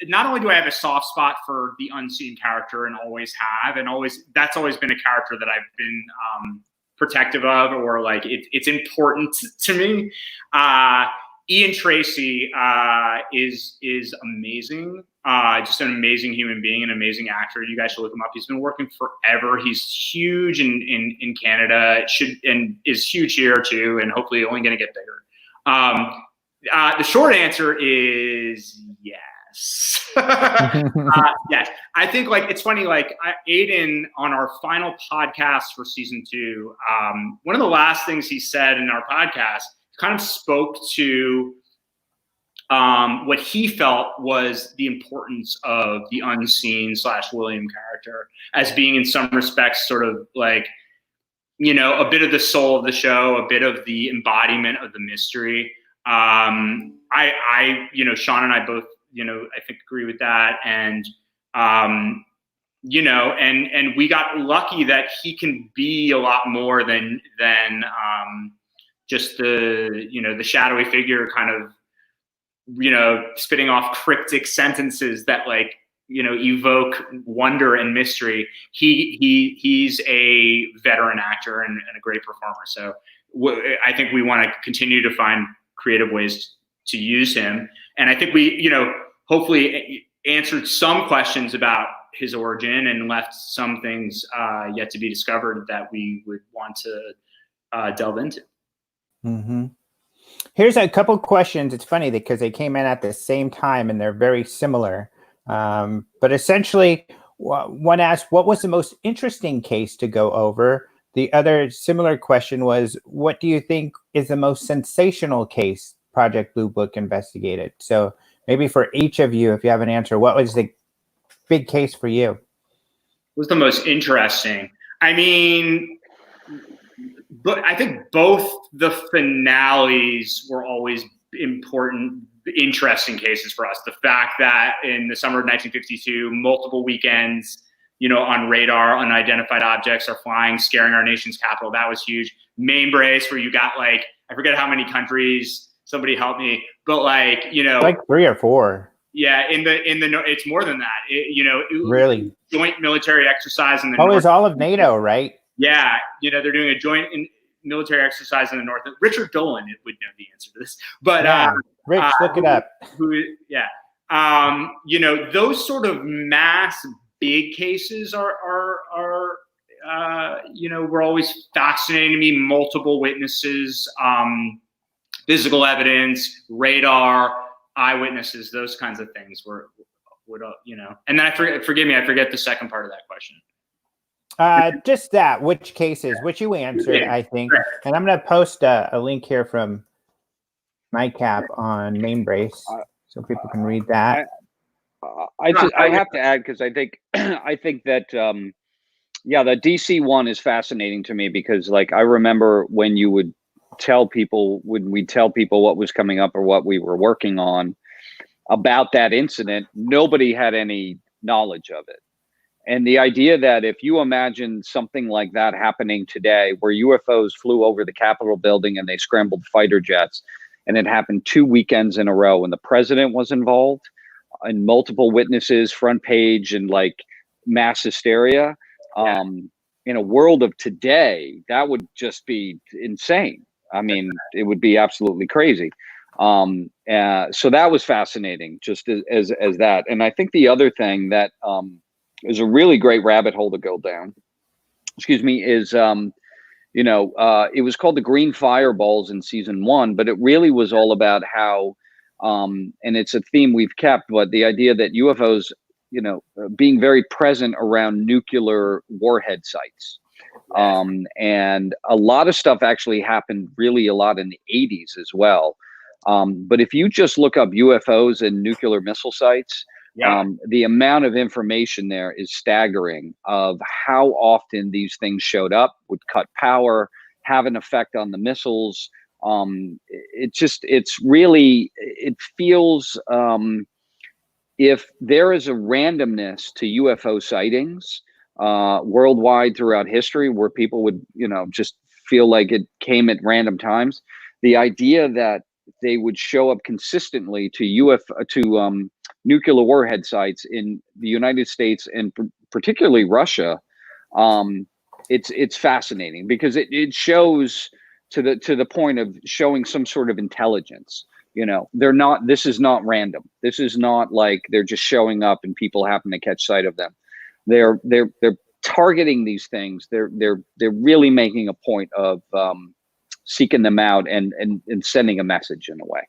Not only do I have a soft spot for the unseen character, and always have, and that's always been a character that I've been protective of, or like it's important to me. Ian Tracy is amazing. Just an amazing human being, an amazing actor. You guys should look him up. He's been working forever. He's huge in Canada, and is huge here too, and hopefully only going to get bigger. The short answer is yes. Yes. I think, like, it's funny, like Aiden, on our final podcast for season 2, one of the last things he said in our podcast kind of spoke to what he felt was the importance of the unseen / William character as being, in some respects, sort of like, a bit of the soul of the show, a bit of the embodiment of the mystery. Sean and I both, I think agree with that. And, and we got lucky that he can be a lot more than just the shadowy figure, kind of, spitting off cryptic sentences that, like, evoke wonder and mystery. He's a veteran actor and a great performer. So I think we want to continue to find creative ways to use him. And I think we, hopefully answered some questions about his origin and left some things yet to be discovered that we would want to delve into. Mm-hmm. Here's a couple questions. It's funny because they came in at the same time and they're very similar. But essentially, one asked, what was the most interesting case to go over? The other similar question was, what do you think is the most sensational case Project Blue Book investigated? So maybe for each of you, if you have an answer, what was the big case for you? Was the most interesting? I mean, but I think both the finales were always important, interesting cases for us. The fact that in the summer of 1952, multiple weekends, on radar, unidentified objects are flying, scaring our nation's capital. That was huge. Mainbrace, where you got I forget how many countries. Somebody help me, but like 3 or 4. Yeah, it's more than that. Really joint military exercise in the north. North. It's all of NATO, right? Yeah, they're doing a joint military exercise in the north. Richard Dolan would know the answer to this, but Rich, look it up. Those sort of mass big cases are were always fascinating to me. Multiple witnesses, physical evidence, radar, eyewitnesses, those kinds of things would. And then forgive me, I forget the second part of that question. Just that, which cases, which you answered, I think. And I'm going to post a link here from NICAP on Mainbrace so people can read that. I have to add, because I think that the DC one is fascinating to me, because I remember when we'd tell people what was coming up or what we were working on about that incident, nobody had any knowledge of it. And the idea that if you imagine something like that happening today, where UFOs flew over the Capitol building and they scrambled fighter jets, and it happened 2 weekends in a row, and the president was involved, and multiple witnesses, front page, and mass hysteria. In a world of today, that would just be insane. I mean, it would be absolutely crazy. So that was fascinating, just as that. And I think the other thing that is a really great rabbit hole to go down, is it was called the Green Fireballs in season 1, but it really was all about how, and it's a theme we've kept, but the idea that UFOs, being very present around nuclear warhead sites. And a lot of stuff actually happened really a lot in the 80s as well. But if you just look up UFOs and nuclear missile sites, the amount of information there is staggering, of how often these things showed up, would cut power, have an effect on the missiles. It feels, if there is a randomness to UFO sightings worldwide throughout history, where people would, just feel like it came at random times, the idea that they would show up consistently to nuclear warhead sites in the United States and particularly Russia, it's fascinating, because it shows to the point of showing some sort of intelligence. This is not random. This is not like they're just showing up and people happen to catch sight of them. They're targeting these things. They're really making a point of seeking them out and sending a message in a way.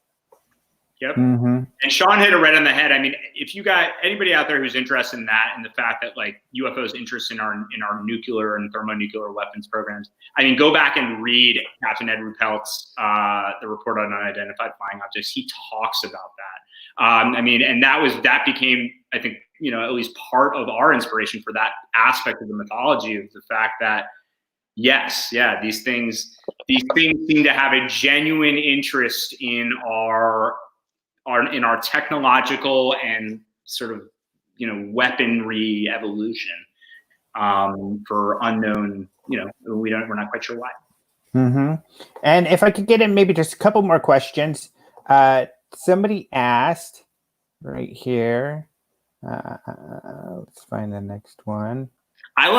Yep. Mm-hmm. And Sean hit it right on the head. I mean, if you got anybody out there who's interested in that, and the fact that UFOs interest in our nuclear and thermonuclear weapons programs, I mean, go back and read Captain Ed Ruppelt's the report on unidentified flying objects. He talks about that. And that became, I think, at least part of our inspiration for that aspect of the mythology, of the fact that these things seem to have a genuine interest in our technological and sort of weaponry evolution, for unknown, we're not quite sure why. Mm-hmm. And if I could get in maybe just a couple more questions. Somebody asked right here. Let's find the next one. I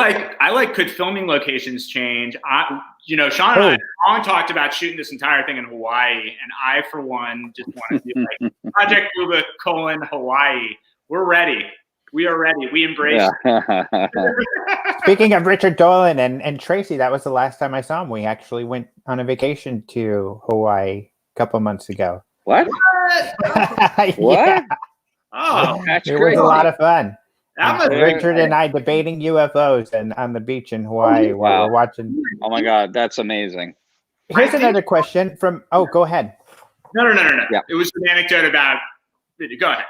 like, could filming locations change? Sean and I long talked about shooting this entire thing in Hawaii, and I, for one, just want to be Project Blue Book : Hawaii. We're ready. We are ready. We embrace. Yeah. Speaking of Richard Dolan and Tracy, that was the last time I saw him. We actually went on a vacation to Hawaii a couple months ago. What? What? What? Oh, That's It great. was a lot of fun. that must Richard and I debating UFOs and on the beach in Hawaii while Wow. we're watching. Oh my God, that's amazing. Here's I think- another question from. Oh, go ahead. No. Yeah. It was an anecdote about. Go ahead.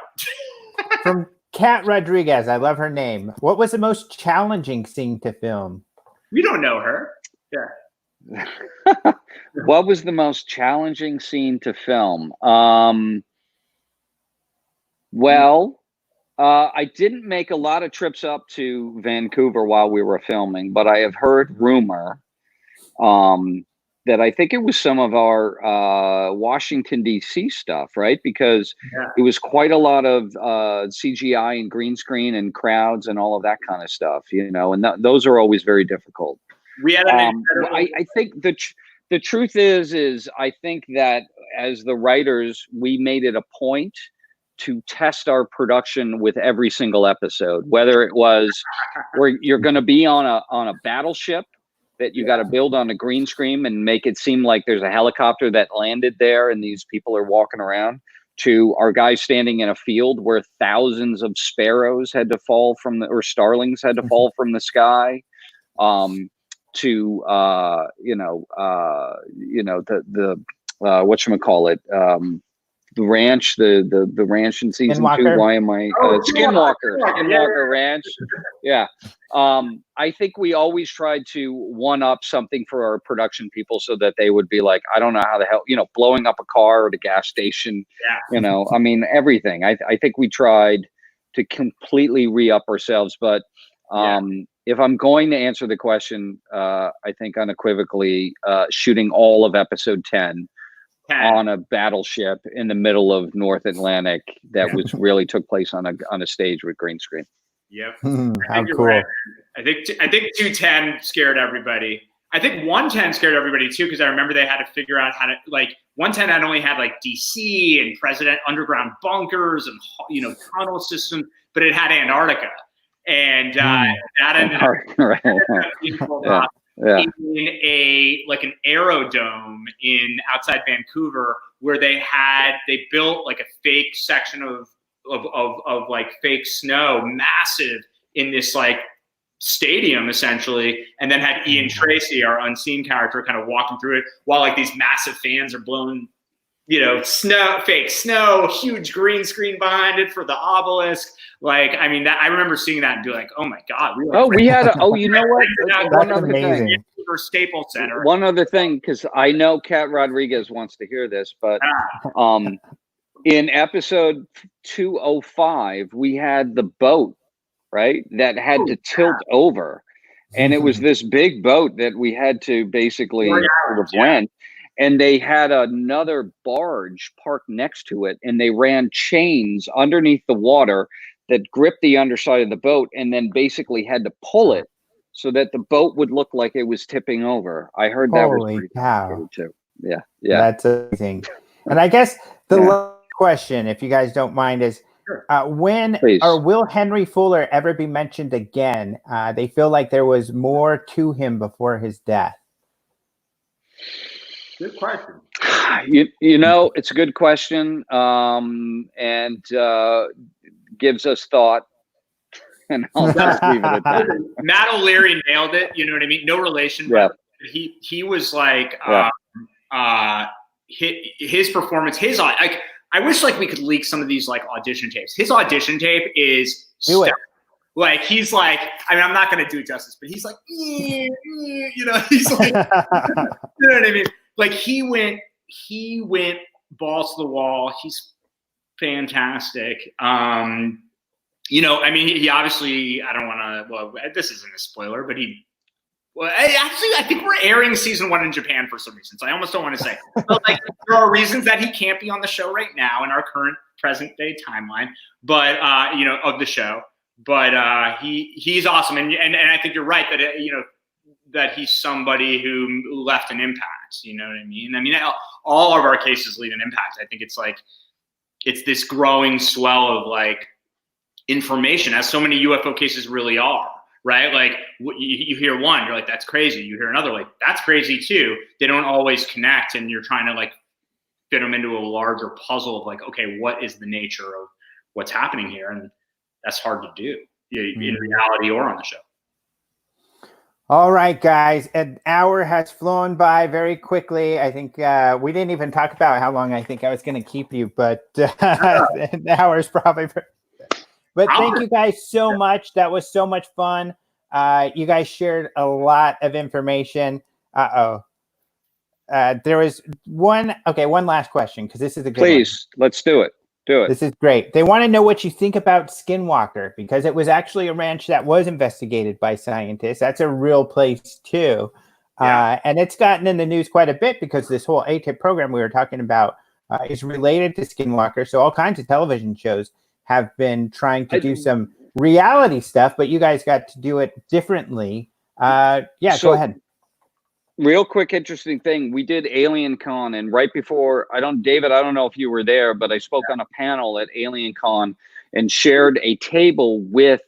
From Kat Rodriguez. I love her name. What was the most challenging scene to film? We don't know her. Yeah. What was the most challenging scene to film? Well, I didn't make a lot of trips up to Vancouver while we were filming, but I have heard rumor that I think it was some of our Washington, D.C. stuff, right? Because it was quite a lot of CGI and green screen and crowds and all of that kind of stuff, you know, and those are always very difficult. We had an incredible. I think the truth is I think that as the writers, we made it a point to test our production with every single episode, whether it was where you're going to be on a battleship that you got to build on a green screen and make it seem like there's a helicopter that landed there and these people are walking around, to our guys standing in a field where thousands of sparrows had to fall from or starlings had to fall from the sky, to the whatchamacallit, the ranch, the ranch in season Skinwalker? 2. Why am I Skinwalker Ranch? Yeah. I think we always tried to one up something for our production people so that they would be like, I don't know how the hell, you know, blowing up a car at a gas station, you know, I mean, everything. I think we tried to completely re-up ourselves, but if I'm going to answer the question, I think unequivocally, shooting all of episode 10 on a battleship in the middle of North Atlantic that was really took place on a stage with green screen. Yep. How cool. Right. I think 210 scared everybody. I think 110 scared everybody too, because I remember they had to figure out how to, like, 110 not only had like DC and President underground bunkers and, you know, tunnel systems, but it had Antarctica. And that ended up being pulled off in an aerodome outside Vancouver, where they built like a fake section of like fake snow, massive, in this like stadium essentially, and then had Ian Tracy, our unseen character, kind of walking through it while like these massive fans are blowing, you know, fake snow, huge green screen behind it for the obelisk. Like, I mean, I remember seeing that and be like, oh my God. You know what? That's amazing. For Staples Center. One other thing, because I know Kat Rodriguez wants to hear this, but in episode 205, we had the boat, right, that had to tilt over. And it was this big boat that we had to basically rent. And they had another barge parked next to it, and they ran chains underneath the water that gripped the underside of the boat, and then basically had to pull it so that the boat would look like it was tipping over. I heard that was pretty cool too. Yeah. That's amazing. And I guess the last question, if you guys don't mind, is when or will Henry Fuller ever be mentioned again? They feel like there was more to him before his death. Good question. You know, it's a good question, and gives us thought. And I'll just leave it at that. Matt O'Leary nailed it. You know what I mean? No relation, but he was like his performance. Like, I wish like we could leak some of these like audition tapes. His audition tape is stellar. Like, he's like, I mean, I'm not going to do it justice, but he's like, you know, he's like, you know what I mean? Like, he went balls to the wall. He's fantastic. You know, I mean, he obviously, I don't want to, well, this isn't a spoiler, but I think we're airing season 1 in Japan for some reason, so I almost don't want to say. But like, there are reasons that he can't be on the show right now in our current present day timeline, but you know, of the show. But he's awesome, and I think you're right that you know, that he's somebody who left an impact. You know what I mean? I mean, all of our cases leave an impact. I think it's like, it's this growing swell of like information, as so many UFO cases really are, right? Like you hear one, you're like, that's crazy. You hear another, like, that's crazy too. They don't always connect, and you're trying to like fit them into a larger puzzle of like, okay, what is the nature of what's happening here? And that's hard to do in reality or on the show. All right, guys, an hour has flown by very quickly. I think we didn't even talk about how long I think I was going to keep you, but an hour is probably. But thank you guys so much. That was so much fun. You guys shared a lot of information. There was one last question, because this is a good one. Please, let's do it. Do it. This is great. They want to know what you think about Skinwalker, because it was actually a ranch that was investigated by scientists. That's a real place too. Yeah. And it's gotten in the news quite a bit because this whole ATIP program we were talking about is related to Skinwalker. So all kinds of television shows have been trying to do some reality stuff, but you guys got to do it differently. Go ahead. Real quick, interesting thing. We did Alien Con, and right before, David, I don't know if you were there, but I spoke on a panel at Alien Con and shared a table with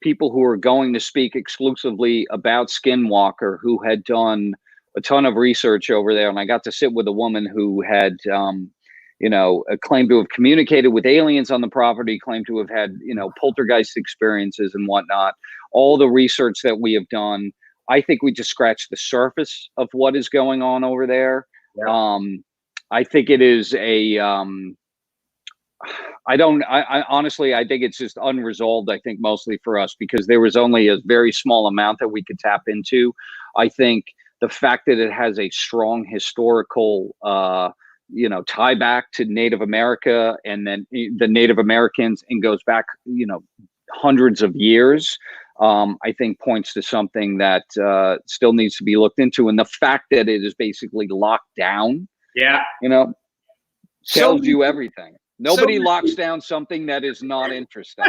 people who were going to speak exclusively about Skinwalker, who had done a ton of research over there. And I got to sit with a woman who had, claimed to have communicated with aliens on the property, claimed to have had, poltergeist experiences and whatnot. All the research that we have done, I think we just scratched the surface of what is going on over there. Yeah. I think it is honestly, I think it's just unresolved, I think mostly for us, because there was only a very small amount that we could tap into. I think the fact that it has a strong historical, tie back to Native America, and then the Native Americans, and goes back, hundreds of years, I think points to something that still needs to be looked into. And the fact that it is basically locked down, tells you everything. Nobody locks down something that is not interesting,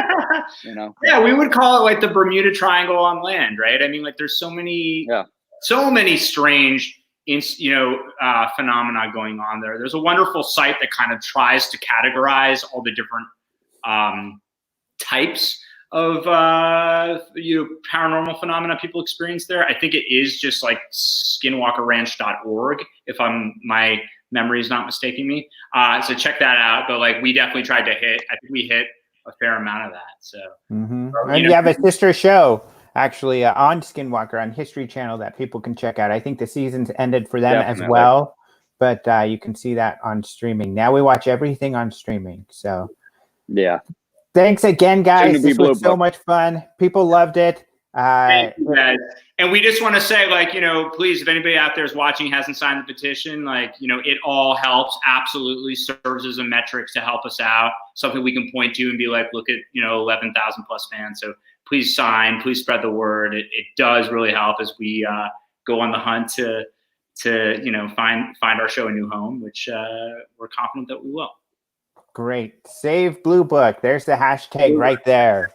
Yeah, we would call it like the Bermuda Triangle on land, right? I mean, like there's so many strange, phenomena going on there. There's a wonderful site that kind of tries to categorize all the different types of paranormal phenomena people experience there. I think it is just like skinwalkerranch.org, if my memory is not mistaking me. So check that out. But like we definitely tried to hit a fair amount of that. So and you have a sister show actually on Skinwalker on History Channel that people can check out. I think the season's ended for them as well, but you can see that on streaming. Now we watch everything on streaming. So yeah. Thanks again, guys. This was so much fun. People loved it. Thank you, guys. And we just want to say, please, if anybody out there is watching, hasn't signed the petition, it all helps. Absolutely serves as a metric to help us out. Something we can point to and be like, look at, 11,000 plus fans. So please sign, please spread the word. It does really help as we go on the hunt to find our show a new home, which we're confident that we will. Great. Save Blue Book. There's the hashtag right there.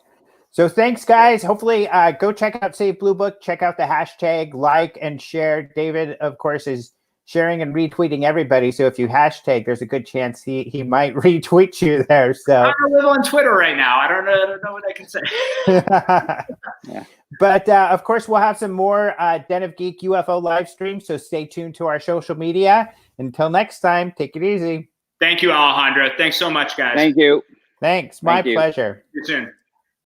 So thanks, guys. Hopefully go check out Save Blue Book. Check out the hashtag, like and share. David, of course, is sharing and retweeting everybody. So if you hashtag, there's a good chance he might retweet you there. So I don't live on Twitter right now. I don't know what I can say. Yeah. But of course, we'll have some more Den of Geek UFO live streams. So stay tuned to our social media. Until next time, take it easy. Thank you, Alejandro. Thanks so much, guys. Thank you. Thanks. My pleasure. See you soon.